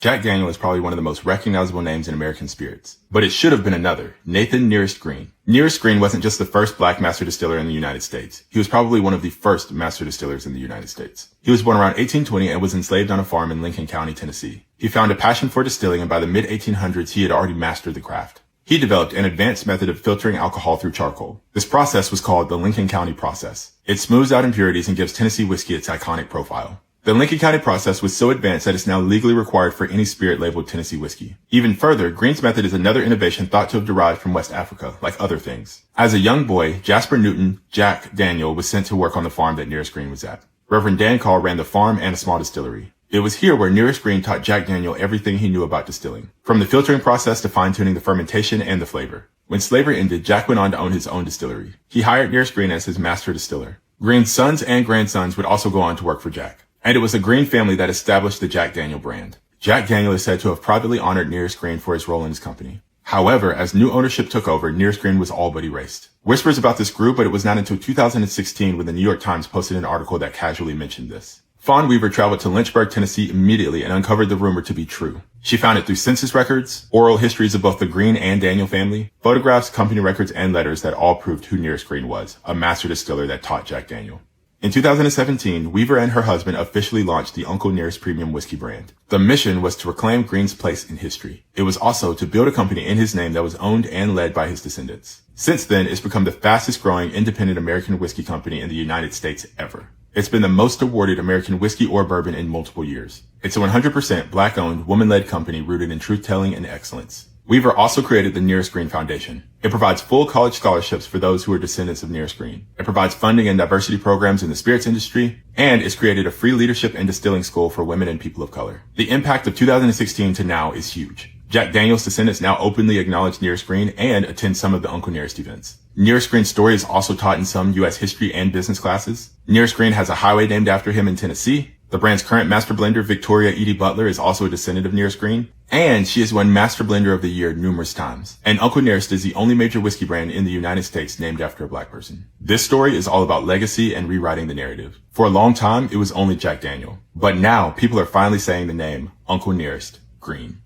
Jack Daniel is probably one of the most recognizable names in American spirits. But it should have been another, Nathan Nearest Green. Nearest Green wasn't just the first black master distiller in the United States. He was probably one of the first master distillers in the United States. He was born around 1820 and was enslaved on a farm in Lincoln County, Tennessee. He found a passion for distilling, and by the mid-1800s he had already mastered the craft. He developed an advanced method of filtering alcohol through charcoal. This process was called the Lincoln County process. It smooths out impurities and gives Tennessee whiskey its iconic profile. The Lincoln County process was so advanced that it's now legally required for any spirit labeled Tennessee whiskey. Even further, Green's method is another innovation thought to have derived from West Africa, like other things. As a young boy, Jasper Newton, Jack Daniel, was sent to work on the farm that Nearest Green was at. Reverend Dan Call ran the farm and a small distillery. It was here where Nearest Green taught Jack Daniel everything he knew about distilling, from the filtering process to fine-tuning the fermentation and the flavor. When slavery ended, Jack went on to own his own distillery. He hired Nearest Green as his master distiller. Green's sons and grandsons would also go on to work for Jack. And it was the Green family that established the Jack Daniel brand. Jack Daniel is said to have privately honored Nearest Green for his role in his company. However, as new ownership took over, Nearest Green was all but erased. Whispers about this grew, but it was not until 2016 when the New York Times posted an article that casually mentioned this. Fawnweaver traveled to Lynchburg, Tennessee immediately and uncovered the rumor to be true. She found it through census records, oral histories of both the Green and Daniel family, photographs, company records, and letters that all proved who Nearest Green was, a master distiller that taught Jack Daniel. In 2017, Weaver and her husband officially launched the Unclenearest premium whiskey brand. The mission was to reclaim Green's place in history. It was also to build a company in his name that was owned and led by his descendants. Since then, it's become the fastest growing independent American whiskey company in the United States ever. It's been the most awarded American whiskey or bourbon in multiple years. It's a 100% black-owned, woman-led company rooted in truth-telling and excellence. Weaver also created the Nearest Green Foundation. It provides full college scholarships for those who are descendants of Nearest Green. It provides funding and diversity programs in the spirits industry, and it's created a free leadership and distilling school for women and people of color. The impact of 2016 to now is huge. Jack Daniel's descendants now openly acknowledge Nearest Green and attend some of the Unclenearest events. Nearest Green's story is also taught in some U.S. history and business classes. Nearest Green has a highway named after him in Tennessee. The brand's current master blender, Victoria Edie Butler, is also a descendant of Nearest Green, and she has won Master Blender of the Year numerous times. And Unclenearest is the only major whiskey brand in the United States named after a black person. This story is all about legacy and rewriting the narrative. For a long time, it was only Jack Daniel. But now, people are finally saying the name Unclenearest Green.